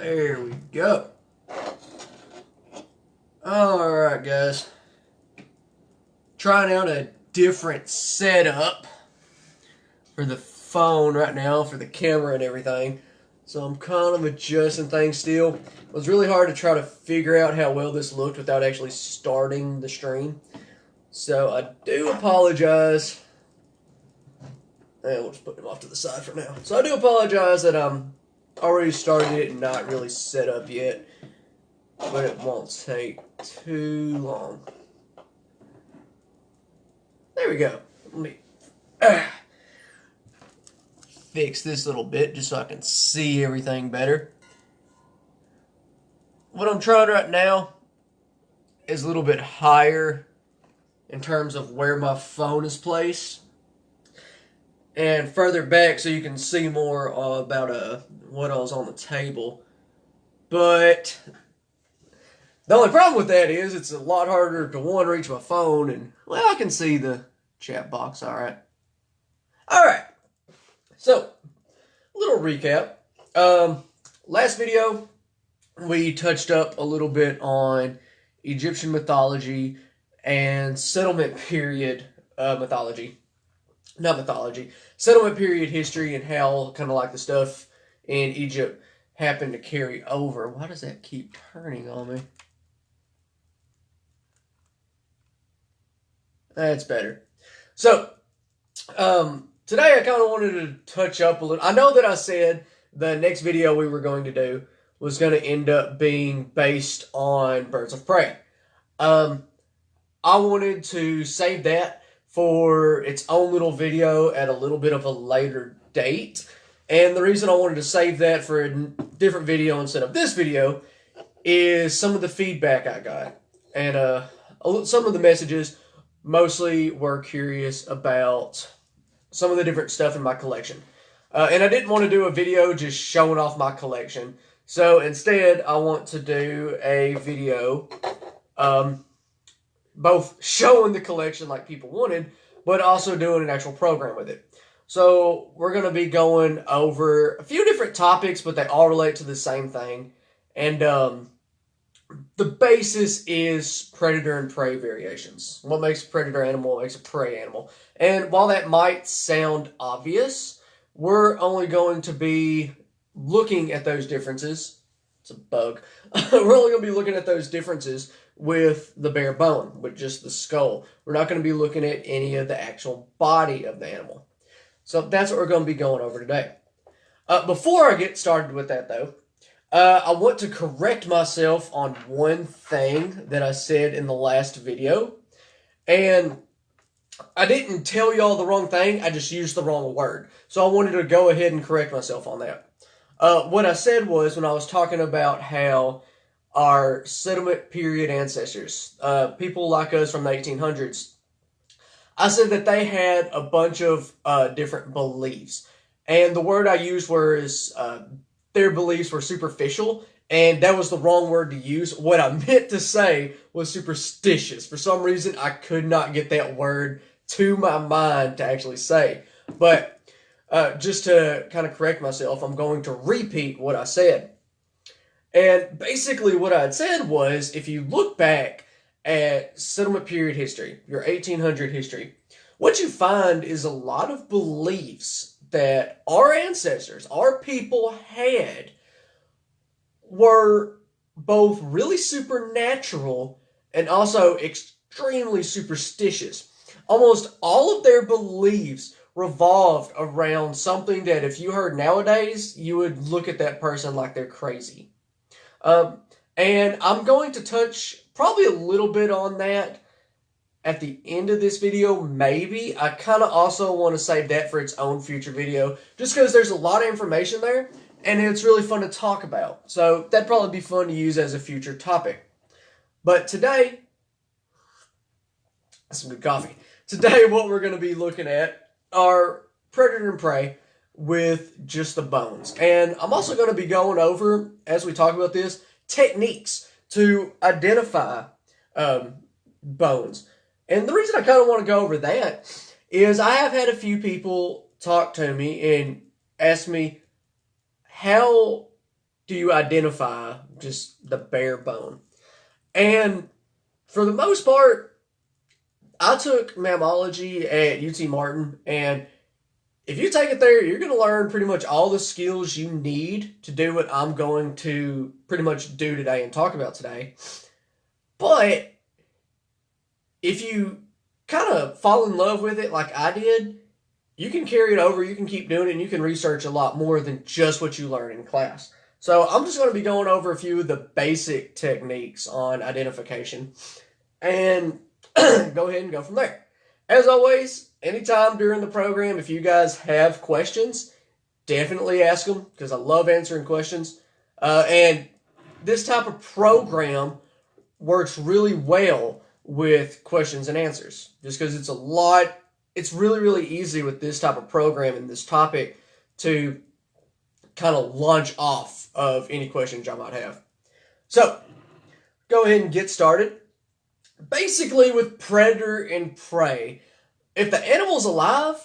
There we go. Alright, guys. Trying out a different setup for the phone right now, for the camera and everything. So I'm kind of adjusting things still. It was really hard to try to figure out how well this looked without actually starting the stream. So I do apologize. And we'll just put them off to the side for now. So I do apologize that I'm already started it and not really set up yet. But it won't take too long. There we go. Let me fix this little bit just so I can see everything better. What I'm trying right now is a little bit higher in terms of where my phone is placed, and further back so you can see more about what I was on the table. But the only problem with that is it's a lot harder to reach my phone, and well, I can see the chat box. All right. So, a little recap. Last video we touched up a little bit on Egyptian mythology and settlement period settlement period history, and how kind of like the stuff in Egypt happened to carry over. Why does that keep turning on me? That's better. So, today I kind of wanted to touch up a little. I know that I said the next video we were going to do was going to end up being based on birds of prey. I wanted to save that for its own little video at a little bit of a later date. And the reason I wanted to save that for a different video instead of this video is some of the feedback I got. And some of the messages mostly were curious about some of the different stuff in my collection. And I didn't want to do a video just showing off my collection. So instead, I want to do a video both showing the collection like people wanted, but also doing an actual program with it. So we're going to be going over a few different topics, but they all relate to the same thing. And the basis is predator and prey variations. What makes a predator animal, what makes a prey animal. And while that might sound obvious, we're only going to be looking at those differences. It's a bug. We're only going to be looking at those differences with the bare bone, with just the skull. We're not going to be looking at any of the actual body of the animal. So that's what we're going to be going over today. Before I get started with that, though, I want to correct myself on one thing that I said in the last video. And I didn't tell y'all the wrong thing, I just used the wrong word. So I wanted to go ahead and correct myself on that. What I said was, when I was talking about how our settlement period ancestors, people like us from the 1800s, I said that they had a bunch of different beliefs. And the word I used was their beliefs were superficial, and that was the wrong word to use. What I meant to say was superstitious. For some reason, I could not get that word to my mind to actually say. But just to kind of correct myself, I'm going to repeat what I said. And basically what I had said was, if you look back at settlement period history, your 1800 history, what you find is a lot of beliefs that our ancestors, our people had, were both really supernatural and also extremely superstitious. Almost all of their beliefs revolved around something that if you heard nowadays, you would look at that person like they're crazy. And I'm going to touch probably a little bit on that at the end of this video, maybe. I kind of also want to save that for its own future video, just because there's a lot of information there, and it's really fun to talk about. So that'd probably be fun to use as a future topic. But today, some good coffee. Today, what we're going to be looking at are predator and prey with just the bones. And I'm also going to be going over, as we talk about this, techniques to identify bones. And the reason I kind of want to go over that is I have had a few people talk to me and ask me, how do you identify just the bare bone? And for the most part, I took mammalogy at UT Martin, and if you take it there, you're going to learn pretty much all the skills you need to do what I'm going to pretty much do today and talk about today. But if you kind of fall in love with it like I did, you can carry it over, you can keep doing it, and you can research a lot more than just what you learn in class. So I'm just going to be going over a few of the basic techniques on identification and go ahead and go from there. As always, anytime during the program, if you guys have questions, definitely ask them because I love answering questions. And this type of program works really well with questions and answers just because it's really, really easy with this type of program and this topic to kind of launch off of any questions y'all might have. So, go ahead and get started. Basically, with predator and prey, if the animal's alive,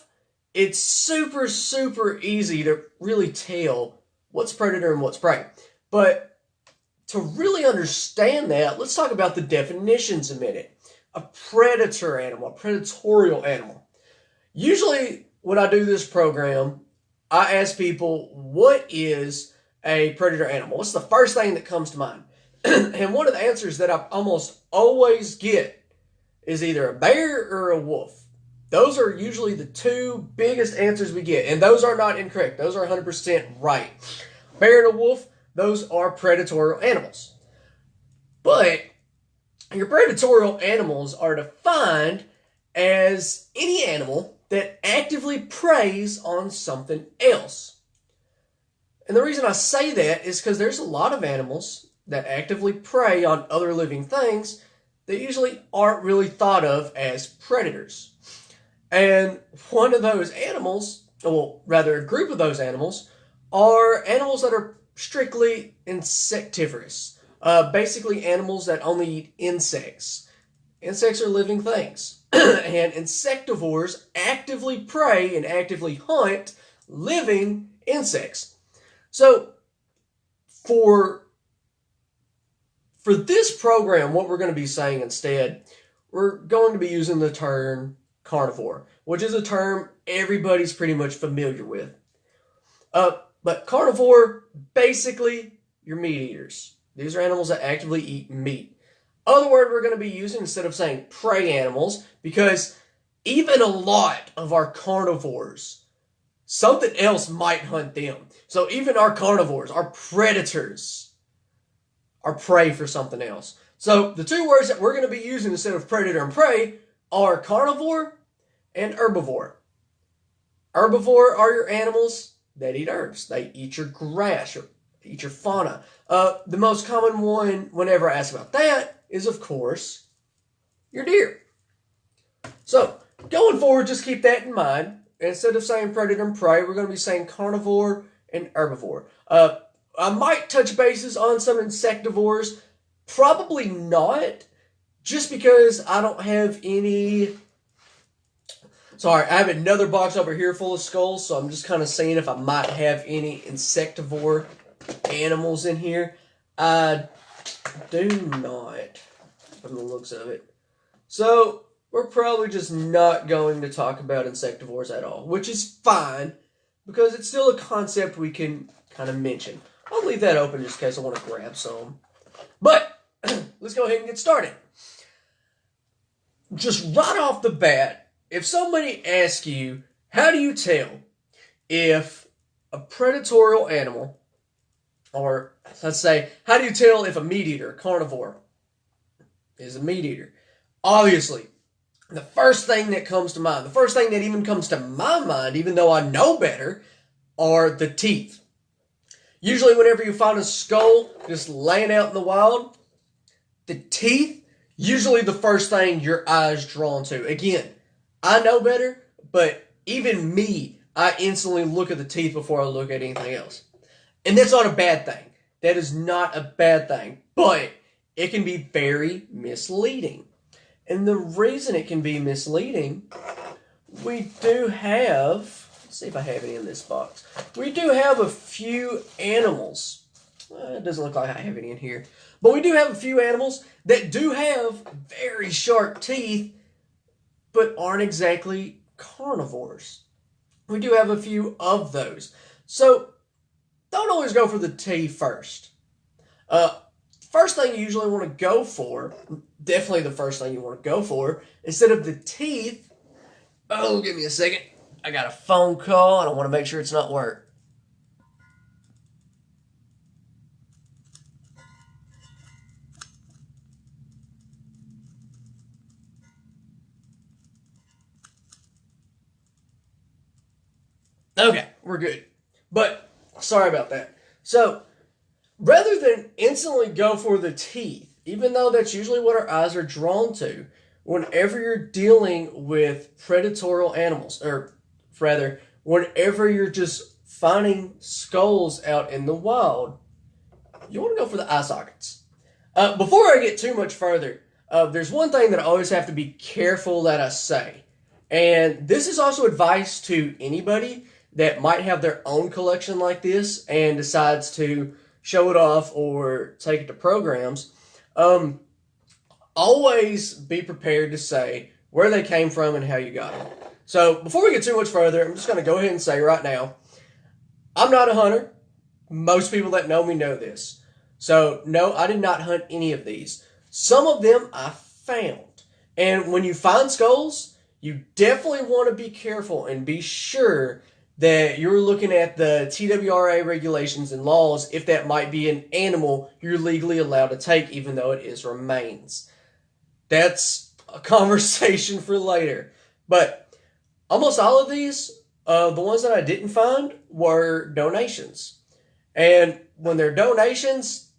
it's super, super easy to really tell what's predator and what's prey. But to really understand that, let's talk about the definitions a minute. A predator animal, a predatorial animal. Usually, when I do this program, I ask people, what is a predator animal? What's the first thing that comes to mind? And one of the answers that I almost always get is either a bear or a wolf. Those are usually the two biggest answers we get, and those are not incorrect. Those are 100% right. Bear and a wolf, those are predatorial animals. But your predatorial animals are defined as any animal that actively preys on something else. And the reason I say that is because there's a lot of animals that actively prey on other living things that usually aren't really thought of as predators. And one of those animals, well, rather a group of those animals, are animals that are strictly insectivorous. Basically animals that only eat insects. Insects are living things. And insectivores actively prey and actively hunt living insects. So, for this program, what we're going to be saying instead, we're going to be using the term carnivore, which is a term everybody's pretty much familiar with. But carnivore, basically, you're meat eaters. These are animals that actively eat meat. Other word we're going to be using instead of saying prey animals, because even a lot of our carnivores, something else might hunt them. So even our carnivores, our predators, are prey for something else. So the two words that we're going to be using instead of predator and prey are carnivore and herbivore. Herbivore are your animals that eat herbs. They eat your grass, or eat your fauna. The most common one whenever I ask about that is, of course, your deer. So, going forward, just keep that in mind. Instead of saying predator and prey, we're going to be saying carnivore and herbivore. I might touch bases on some insectivores. Probably not, just because I don't have any... Sorry, I have another box over here full of skulls, so I'm just kind of seeing if I might have any insectivore animals in here. I do not, from the looks of it. So, we're probably just not going to talk about insectivores at all, which is fine, because it's still a concept we can kind of mention. I'll leave that open just in case I want to grab some. But, let's go ahead and get started. Just right off the bat, if somebody asks you, how do you tell if a predatorial animal, or let's say, how do you tell if a meat eater, a carnivore, is a meat eater? Obviously, the first thing that comes to mind, the first thing that even comes to my mind, even though I know better, are the teeth. Usually whenever you find a skull just laying out in the wild, the teeth, usually the first thing your eye's drawn to. Again, I know better, but even me, I instantly look at the teeth before I look at anything else. And that's not a bad thing. That is not a bad thing. But it can be very misleading. And the reason it can be misleading, we do have... Let's see if I have any in this box. We do have a few animals It doesn't look like I have any in here. But we do have a few animals that do have very sharp teeth, but aren't exactly carnivores. We do have a few of those. So don't always go for the teeth first. First thing you usually want to go for, definitely the first thing you want to go for, instead of the teeth. Oh, give me a second. I got a phone call and I want to make sure it's not work. Okay, we're good. But sorry about that. So, rather than instantly go for the teeth, even though that's usually what our eyes are drawn to, whenever you're dealing with predatorial animals, or rather, whenever you're just finding skulls out in the wild, you want to go for the eye sockets. Before I get too much further, there's one thing that I always have to be careful that I say. And this is also advice to anybody that might have their own collection like this and decides to show it off or take it to programs. Always be prepared to say where they came from and how you got them. So before we get too much further, I'm just going to go ahead and say right now, I'm not a hunter. Most people that know me know this. So no, I did not hunt any of these. Some of them I found. And when you find skulls, you definitely want to be careful and be sure that you're looking at the TWRA regulations and laws if that might be an animal you're legally allowed to take, even though it is remains. That's a conversation for later. But almost all of these, the ones that I didn't find, were donations. And when they're donations,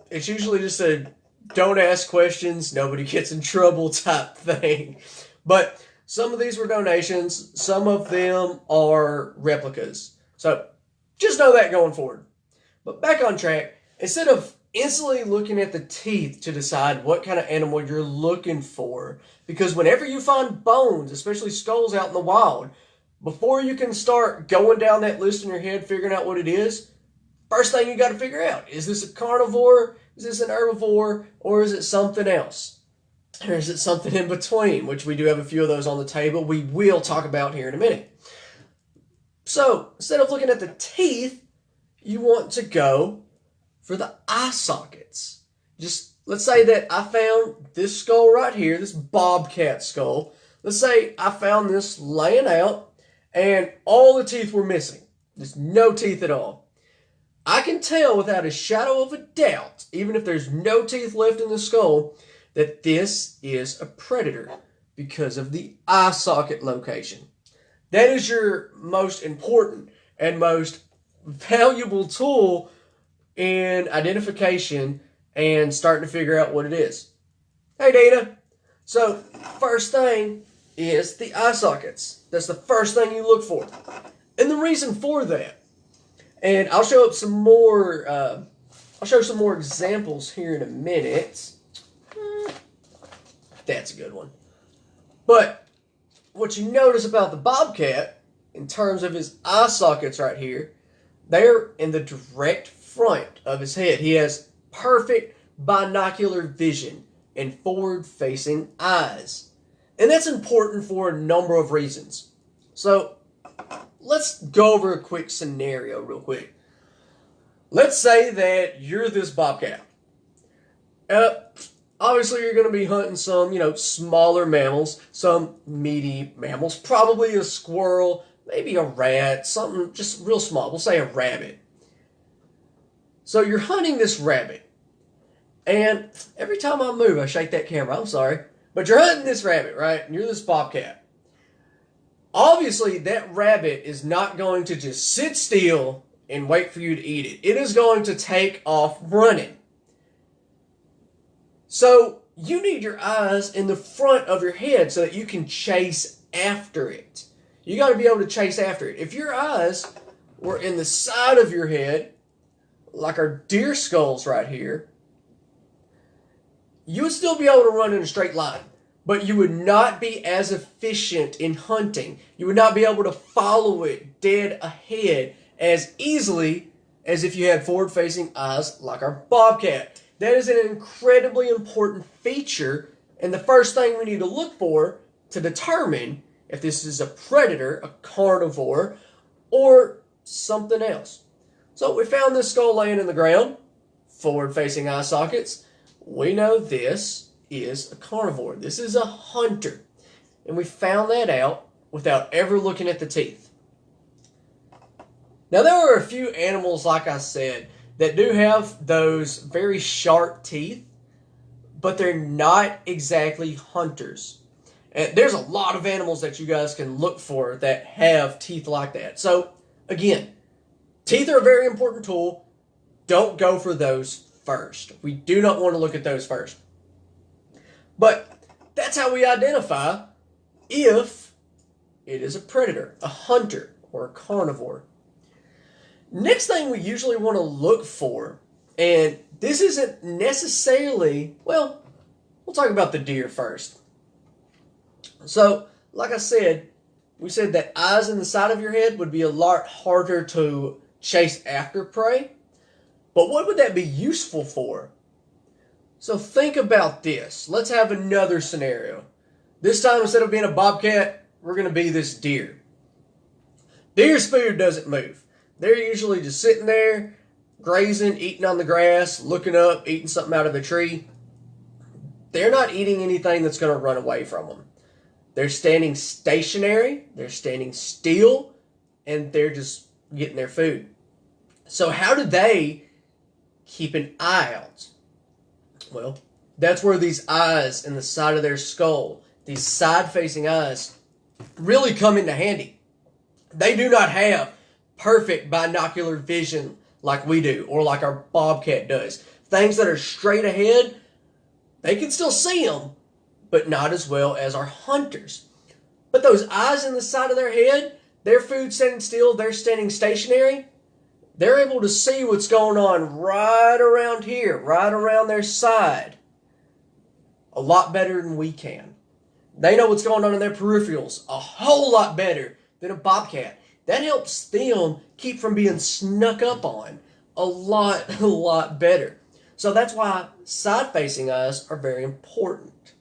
it's usually just a don't ask questions, nobody gets in trouble type thing. But some of these were donations, some of them are replicas. So just know that going forward. But back on track, instead of instantly looking at the teeth to decide what kind of animal you're looking for, because whenever you find bones, especially skulls out in the wild, before you can start going down that list in your head, figuring out what it is, first thing you got to figure out, is this a carnivore, is this an herbivore, or is it something else? Or is it something in between, which we do have a few of those on the table we will talk about here in a minute. So, instead of looking at the teeth, you want to go for the eye sockets. Just, let's say that I found this skull right here, this bobcat skull. Let's say I found this laying out, and all the teeth were missing. There's no teeth at all. I can tell without a shadow of a doubt, even if there's no teeth left in the skull, that this is a predator because of the eye socket location. That is your most important and most valuable tool in identification and starting to figure out what it is. Hey, Dana. So, first thing is the eye sockets. That's the first thing you look for. And the reason for that, and I'll show up some more, I'll show some more examples here in a minute. That's a good one. But what you notice about the bobcat, in terms of his eye sockets right here, they're in the direct front of his head. He has perfect binocular vision and forward-facing eyes. And that's important for a number of reasons. So, let's go over a quick scenario real quick. Let's say that you're this bobcat. Obviously, you're going to be hunting some, smaller mammals, some meaty mammals, probably a squirrel, maybe a rat, something just real small. We'll say a rabbit. So you're hunting this rabbit. And every time I move, I shake that camera. I'm sorry. But you're hunting this rabbit, right? And you're this bobcat. Obviously, that rabbit is not going to just sit still and wait for you to eat it. It is going to take off running. So, you need your eyes in the front of your head so that you can chase after it. You got to be able to chase after it. If your eyes were in the side of your head, like our deer skulls right here, you would still be able to run in a straight line. But you would not be as efficient in hunting. You would not be able to follow it dead ahead as easily as if you had forward-facing eyes like our bobcat. That is an incredibly important feature, and the first thing we need to look for to determine if this is a predator, a carnivore, or something else. So we found this skull laying in the ground, forward-facing eye sockets. We know this is a carnivore. This is a hunter. And we found that out without ever looking at the teeth. Now there are a few animals, like I said, that do have those very sharp teeth, but they're not exactly hunters. And there's a lot of animals that you guys can look for that have teeth like that. So again, teeth are a very important tool. Don't go for those first. We do not want to look at those first. But that's how we identify if it is a predator, a hunter, or a carnivore. Next thing we usually want to look for, and this isn't necessarily, well, we'll talk about the deer first. So, like I said, we said that eyes in the side of your head would be a lot harder to chase after prey. But what would that be useful for? So think about this. Let's have another scenario. This time, instead of being a bobcat, we're going to be this deer. Deer's food doesn't move. They're usually just sitting there, grazing, eating on the grass, looking up, eating something out of a tree. They're not eating anything that's going to run away from them. They're standing stationary, they're standing still, and they're just getting their food. So how do they keep an eye out? Well, that's where these eyes in the side of their skull, these side-facing eyes, really come into handy. They do not have perfect binocular vision like we do, or like our bobcat does. Things that are straight ahead, they can still see them, but not as well as our hunters. But those eyes in the side of their head, their food standing still, they're standing stationary, they're able to see what's going on right around here, right around their side, a lot better than we can. They know what's going on in their peripherals a whole lot better than a bobcat. That helps them keep from being snuck up on a lot better. So that's why side-facing eyes are very important.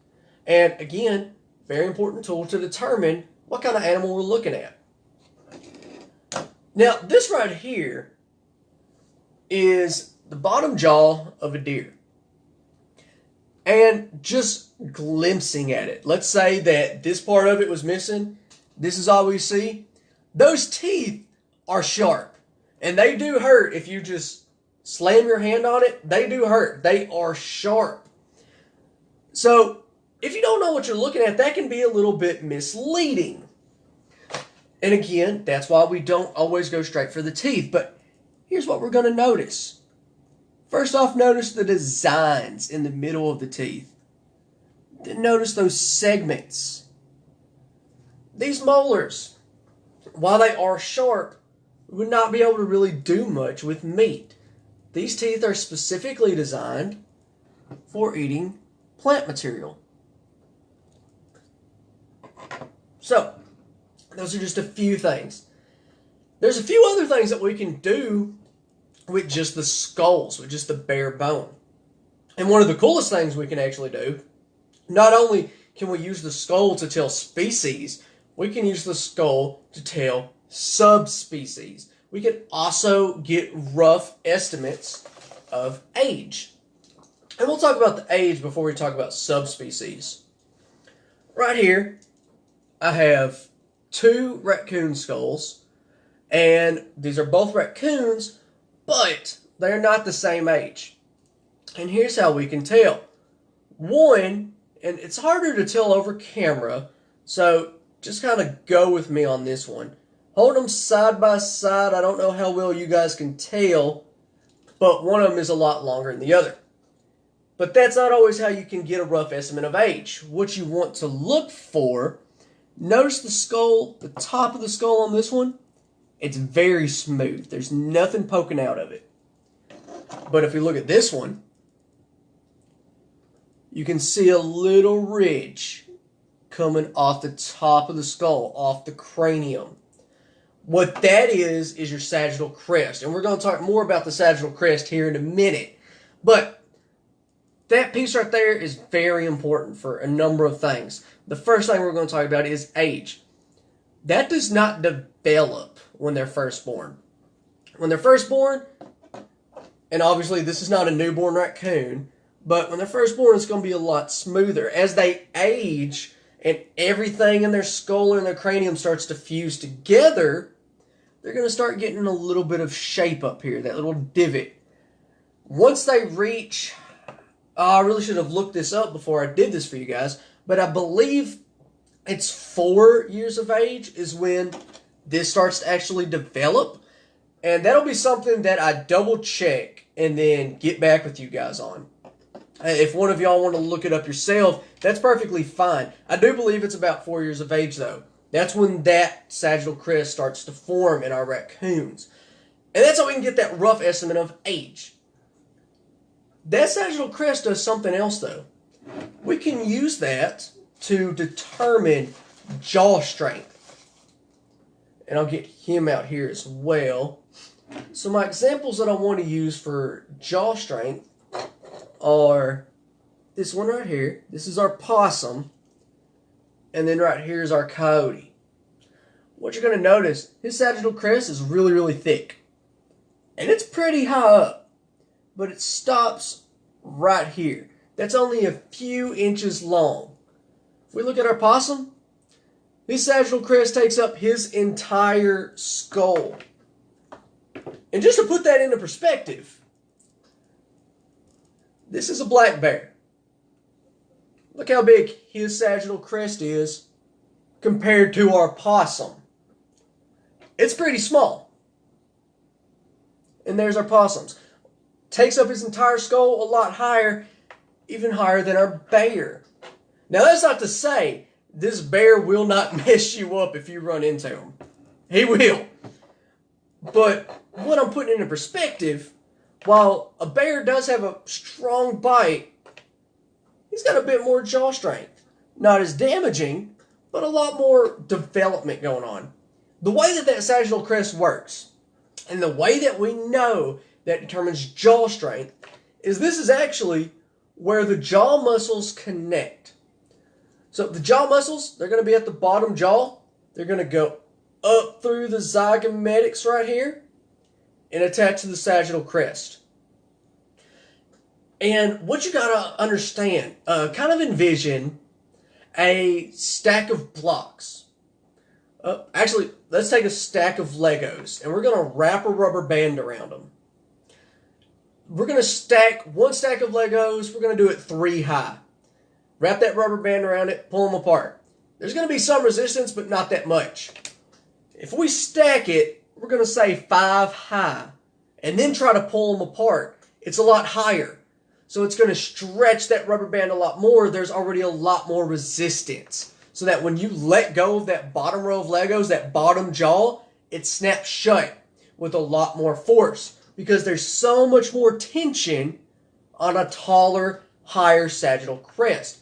And again, very important tool to determine what kind of animal we're looking at. Now, this right here is the bottom jaw of a deer. And just glimpsing at it, let's say that this part of it was missing. This is all we see. Those teeth are sharp. And they do hurt if you just slam your hand on it. They do hurt. They are sharp. So, if you don't know what you're looking at, that can be a little bit misleading. And again, that's why we don't always go straight for the teeth. But here's what we're going to notice. First off, notice the designs in the middle of the teeth. Then notice those segments. These molars, while they are sharp, would not be able to really do much with meat. These teeth are specifically designed for eating plant material. So, those are just a few things. There's a few other things that we can do with just the skulls, with just the bare bone. And one of the coolest things we can actually do, not only can we use the skull to tell species, we can use the skull to tell subspecies. We can also get rough estimates of age. And we'll talk about the age before we talk about subspecies. Right here, I have 2 raccoon skulls, and these are both raccoons, but they're not the same age. And here's how we can tell. One, and it's harder to tell over camera, so just kind of go with me on this one. Hold them side by side. I don't know how well you guys can tell, but one of them is a lot longer than the other. But that's not always how you can get a rough estimate of age. What you want to look for, notice the skull, the top of the skull on this one, it's very smooth. There's nothing poking out of it. But if we look at this one, you can see a little ridge coming off the top of the skull, off the cranium. What that is your sagittal crest. And we're going to talk more about the sagittal crest here in a minute. But that piece right there is very important for a number of things. The first thing we're going to talk about is age. That does not develop when they're first born. When they're first born, and obviously this is not a newborn raccoon, but when they're first born, it's going to be a lot smoother. As they age and everything in their skull and their cranium starts to fuse together, they're going to start getting a little bit of shape up here, that little divot. Once they reach, I really should have looked this up before I did this for you guys, but I believe it's 4 years of age is when this starts to actually develop. And that'll be something that I double check and then get back with you guys on. If one of y'all want to look it up yourself, that's perfectly fine. I do believe it's about 4 years of age, though. That's when that sagittal crest starts to form in our raccoons. And that's how we can get that rough estimate of age. That sagittal crest does something else, though. We can use that to determine jaw strength. And I'll get him out here as well. So my examples that I want to use for jaw strength are this one right here. This is our possum. And then right here is our coyote. What you're going to notice, his sagittal crest is really, really thick. And it's pretty high up. But it stops right here. That's only a few inches long. If we look at our possum, his sagittal crest takes up his entire skull. And just to put that into perspective, this is a black bear. Look how big his sagittal crest is compared to our possum. It's pretty small. And there's our possums. Takes up his entire skull, a lot higher, even higher than our bear. Now that's not to say this bear will not mess you up if you run into him. He will. But what I'm putting into perspective, while a bear does have a strong bite, he's got a bit more jaw strength. Not as damaging, but a lot more development going on. The way that sagittal crest works, and the way that we know that determines jaw strength, is this is actually where the jaw muscles connect. So the jaw muscles, they're going to be at the bottom jaw. They're going to go up through the zygomatics right here and attach to the sagittal crest. And what you got to understand, kind of envision a stack of blocks. Actually, let's take a stack of Legos, and we're going to wrap a rubber band around them. We're going to stack one stack of Legos. We're going to do it 3 high. Wrap that rubber band around it, pull them apart. There's going to be some resistance, but not that much. If we stack it, we're going to say 5 high, and then try to pull them apart. It's a lot higher. So it's going to stretch that rubber band a lot more. There's already a lot more resistance. So that when you let go of that bottom row of Legos, that bottom jaw, it snaps shut with a lot more force. Because there's so much more tension on a taller, higher sagittal crest,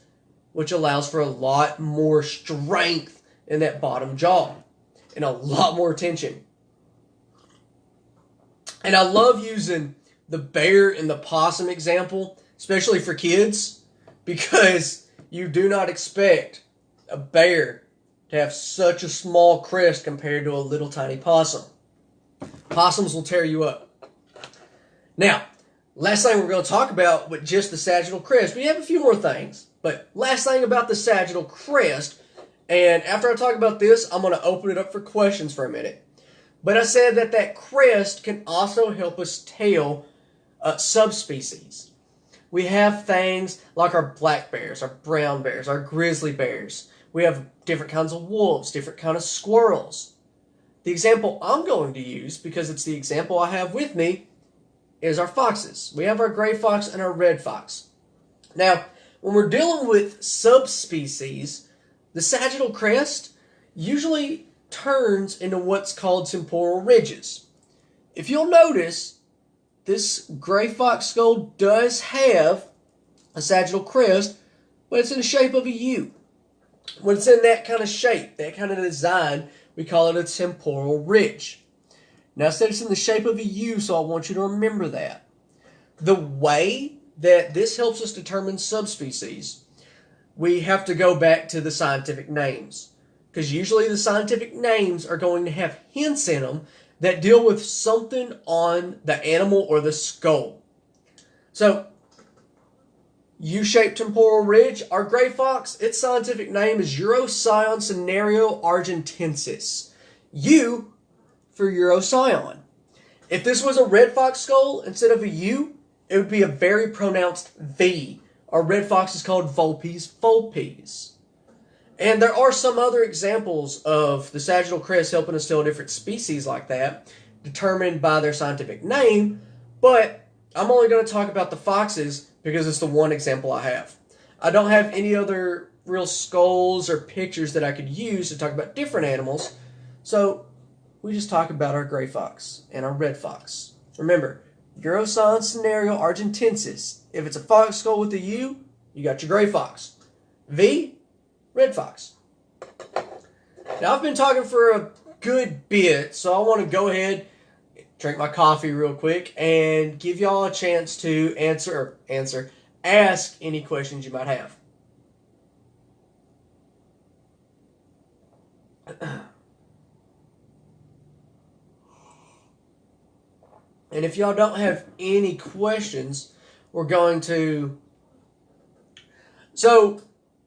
which allows for a lot more strength in that bottom jaw and a lot more tension. And I love using the bear and the possum example, especially for kids, because you do not expect a bear to have such a small crest compared to a little tiny possum. Possums will tear you up. Now, last thing we're going to talk about with just the sagittal crest, we have a few more things, but last thing about the sagittal crest, and after I talk about this, I'm going to open it up for questions for a minute. But I said that crest can also help us tell subspecies. We have things like our black bears, our brown bears, our grizzly bears. We have different kinds of wolves, different kinds of squirrels. The example I'm going to use, because it's the example I have with me, is our foxes. We have our gray fox and our red fox. Now, when we're dealing with subspecies, the sagittal crest usually turns into what's called temporal ridges. If you'll notice, this gray fox skull does have a sagittal crest, but it's in the shape of a U. When it's in that kind of shape, that kind of design, we call it a temporal ridge. Now, I said it's in the shape of a U, so I want you to remember that. The way that this helps us determine subspecies, we have to go back to the scientific names. Because usually the scientific names are going to have hints in them that deal with something on the animal or the skull. So, U-shaped temporal ridge, our gray fox, its scientific name is Urocyon cinerio argentensis. U for Urocyon. If this was a red fox skull instead of a U, it would be a very pronounced V. Our red fox is called Vulpes vulpes. And there are some other examples of the sagittal crest helping us tell different species like that, determined by their scientific name, but I'm only going to talk about the foxes because it's the one example I have. I don't have any other real skulls or pictures that I could use to talk about different animals, so we just talk about our gray fox and our red fox. Remember, Urocyon cinerio argentensis. If it's a fox skull with a U, you got your gray fox. V, red fox. Now, I've been talking for a good bit, so I want to go ahead, drink my coffee real quick, and give y'all a chance to ask any questions you might have. And if y'all don't have any questions, we're going to... So,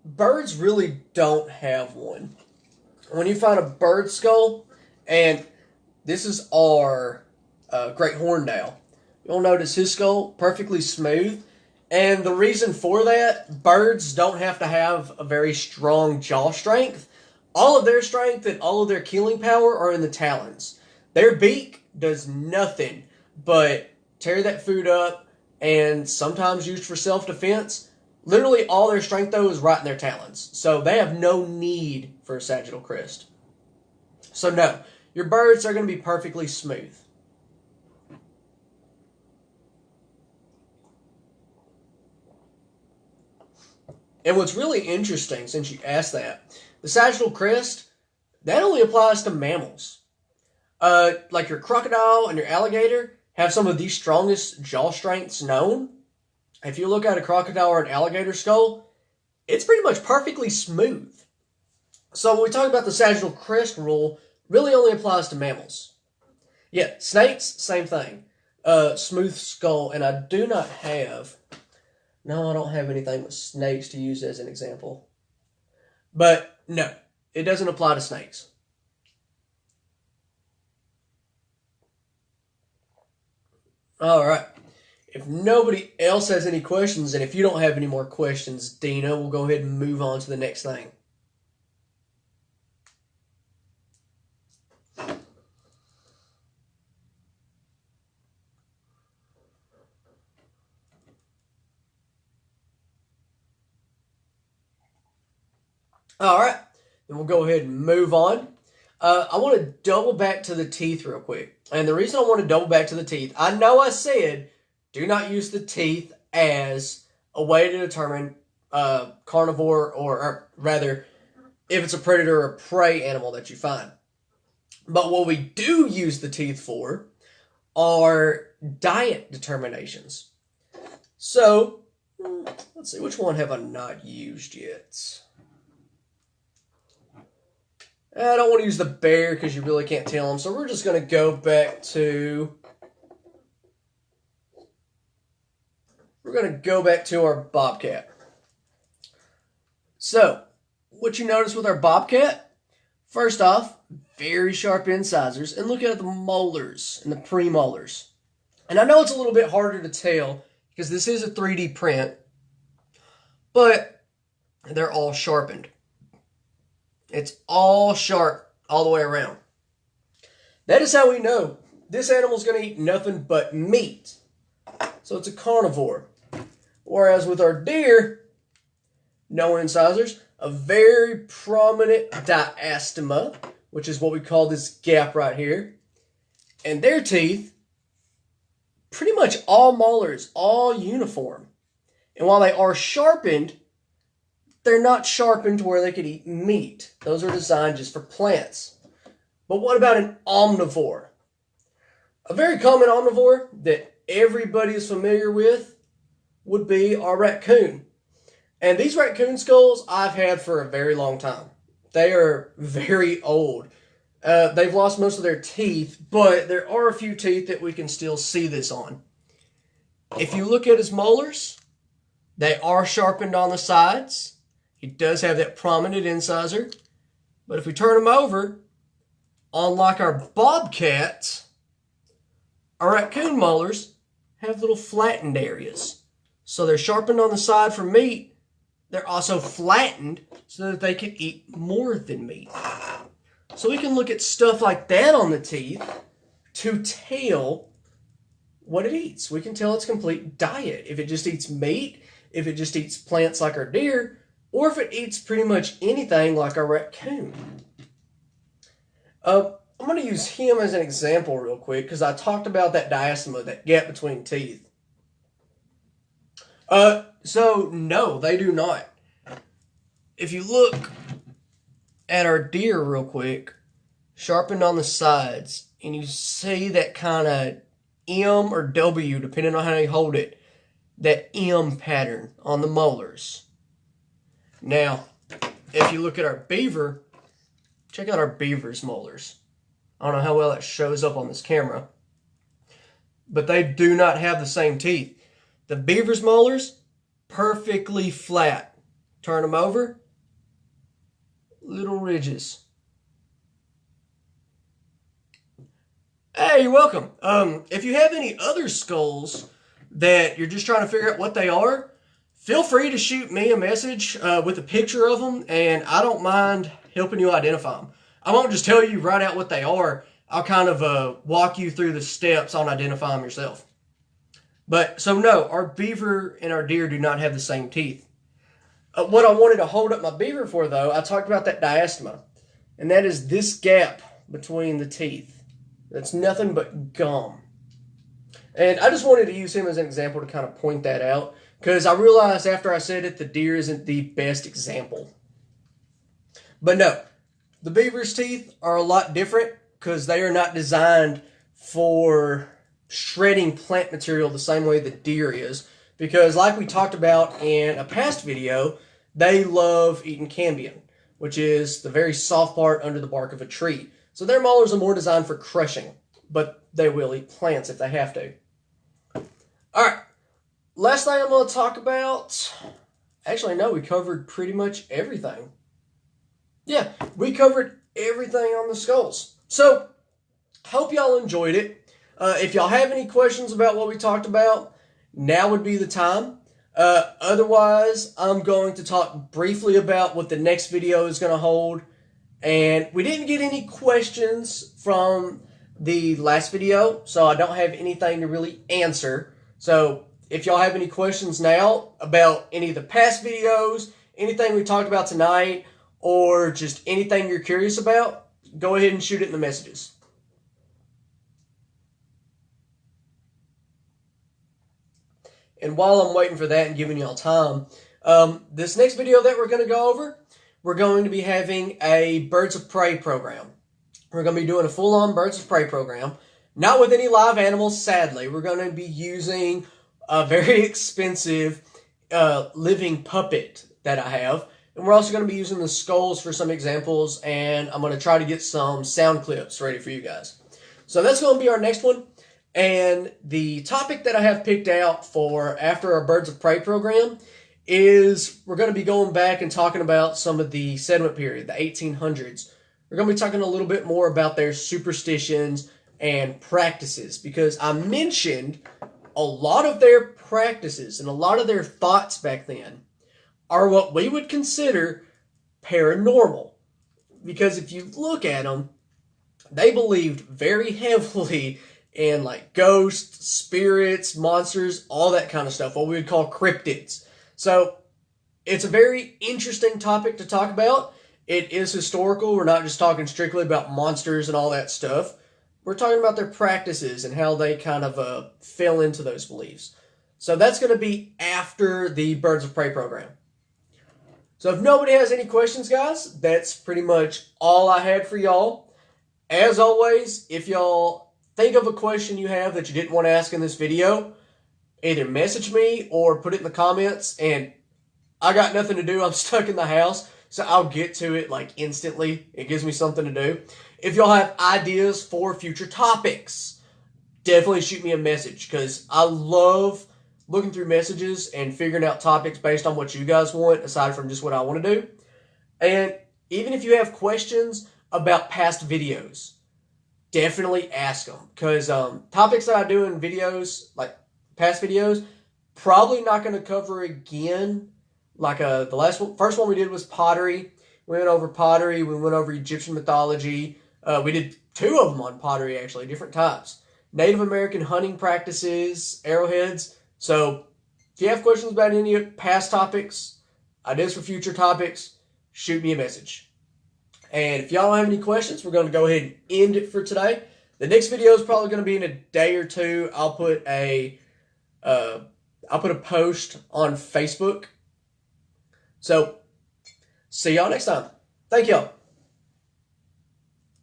birds really don't have one. When you find a bird skull, and this is our great horned owl, you'll notice his skull perfectly smooth. And the reason for that, birds don't have to have a very strong jaw strength. All of their strength and all of their killing power are in the talons. Their beak does nothing but tear that food up, and sometimes used for self-defense. Literally all their strength, though, is right in their talons. So they have no need for a sagittal crest. So no, your birds are going to be perfectly smooth. And what's really interesting, since you asked that, the sagittal crest, that only applies to mammals. Like your crocodile and your alligator have some of the strongest jaw strengths known. If you look at a crocodile or an alligator skull, it's pretty much perfectly smooth. So when we talk about the sagittal crest rule, really only applies to mammals. Yeah, snakes, same thing. Smooth skull, and I do not have... No, I don't have anything with snakes to use as an example. But no, it doesn't apply to snakes. All right. If nobody else has any questions, and if you don't have any more questions, Dina, we'll go ahead and move on to the next thing. All right. Then we'll go ahead and move on. I want to double back to the teeth real quick. And the reason I want to double back to the teeth, I know I said do not use the teeth as a way to determine carnivore, or rather, if it's a predator or prey animal that you find. But what we do use the teeth for are diet determinations. So, let's see, which one have I not used yet? I don't want to use the bear because you really can't tell them, so we're just going to go back to... We're going to go back to our bobcat. So, what you notice with our bobcat, first off, very sharp incisors, and look at the molars and the premolars. And I know it's a little bit harder to tell because this is a 3D print, but they're all sharpened. It's all sharp all the way around. That is how we know this animal's going to eat nothing but meat. So it's a carnivore. Whereas with our deer, no incisors, a very prominent diastema, which is what we call this gap right here. And their teeth, pretty much all molars, all uniform. And while they are sharpened, they're not sharpened to where they could eat meat. Those are designed just for plants. But what about an omnivore? A very common omnivore that everybody is familiar with would be our raccoon. And these raccoon skulls I've had for a very long time. They are very old. They've lost most of their teeth, but there are a few teeth that we can still see this on. If you look at his molars, they are sharpened on the sides. He does have that prominent incisor. But if we turn him over, unlike our bobcats, our raccoon molars have little flattened areas. So they're sharpened on the side for meat. They're also flattened so that they can eat more than meat. So we can look at stuff like that on the teeth to tell what it eats. We can tell its complete diet. If it just eats meat, if it just eats plants like our deer, or if it eats pretty much anything like our raccoon. I'm going to use him as an example real quick because I talked about that diastema, that gap between teeth. So no, they do not. If you look at our deer real quick, sharpened on the sides, and you see that kind of M or W, depending on how you hold it, that M pattern on the molars. Now, if you look at our beaver, check out our beaver's molars. I don't know how well that shows up on this camera, but they do not have the same teeth. The beaver's molars, perfectly flat. Turn them over, little ridges. Hey, you're welcome. If you have any other skulls that you're just trying to figure out what they are, feel free to shoot me a message with a picture of them, and I don't mind helping you identify them. I won't just tell you right out what they are. I'll kind of walk you through the steps on identifying them yourself. But, so no, our beaver and our deer do not have the same teeth. What I wanted to hold up my beaver for, though, I talked about that diastema. And that is this gap between the teeth. That's nothing but gum. And I just wanted to use him as an example to kind of point that out. Because I realized after I said it, the deer isn't the best example. But no, the beaver's teeth are a lot different because they are not designed for shredding plant material the same way the deer is. Because like we talked about in a past video, they love eating cambium, which is the very soft part under the bark of a tree. So their molars are more designed for crushing, but they will eat plants if they have to. Alright, last thing I'm going to talk about, actually no, we covered pretty much everything. Yeah, we covered everything on the skulls. So, hope y'all enjoyed it. If y'all have any questions about what we talked about, now would be the time. Otherwise, I'm going to talk briefly about what the next video is going to hold. And we didn't get any questions from the last video, so I don't have anything to really answer. So, if y'all have any questions now about any of the past videos, anything we talked about tonight, or just anything you're curious about, go ahead and shoot it in the messages. And while I'm waiting for that and giving y'all time, this next video that we're going to go over, we're going to be having a Birds of Prey program. We're going to be doing a full-on Birds of Prey program. Not with any live animals, sadly. We're going to be using a very expensive living puppet that I have. And we're also going to be using the skulls for some examples. And I'm going to try to get some sound clips ready for you guys. So that's going to be our next one. And the topic that I have picked out for after our Birds of Prey program is we're going to be going back and talking about some of the settlement period, the 1800s. We're going to be talking a little bit more about their superstitions and practices, because I mentioned a lot of their practices and a lot of their thoughts back then are what we would consider paranormal. Because if you look at them, they believed very heavily in like ghosts, spirits, monsters, all that kind of stuff, what we would call cryptids. So it's a very interesting topic to talk about. It is historical. We're not just talking strictly about monsters and all that stuff. We're talking about their practices and how they kind of fell into those beliefs. So that's going to be after the Birds of Prey program. So if nobody has any questions, guys, that's pretty much all I had for y'all. As always, if y'all think of a question you have that you didn't want to ask in this video, either message me or put it in the comments. And I got nothing to do. I'm stuck in the house, so I'll get to it like instantly. It gives me something to do. If y'all have ideas for future topics, definitely shoot me a message, because I love looking through messages and figuring out topics based on what you guys want, aside from just what I want to do. And even if you have questions about past videos, definitely ask them, because topics that I do in videos, like past videos, probably not going to cover again. Like the first one we did was pottery. We went over pottery. We went over Egyptian mythology. We did 2 of them on pottery, actually, different types. Native American hunting practices, arrowheads. So if you have questions about any past topics, ideas for future topics, shoot me a message. And if y'all don't have any questions, we're going to go ahead and end it for today. The next video is probably going to be in a day or 2. I'll put a post on Facebook. So, see y'all next time. Thank y'all.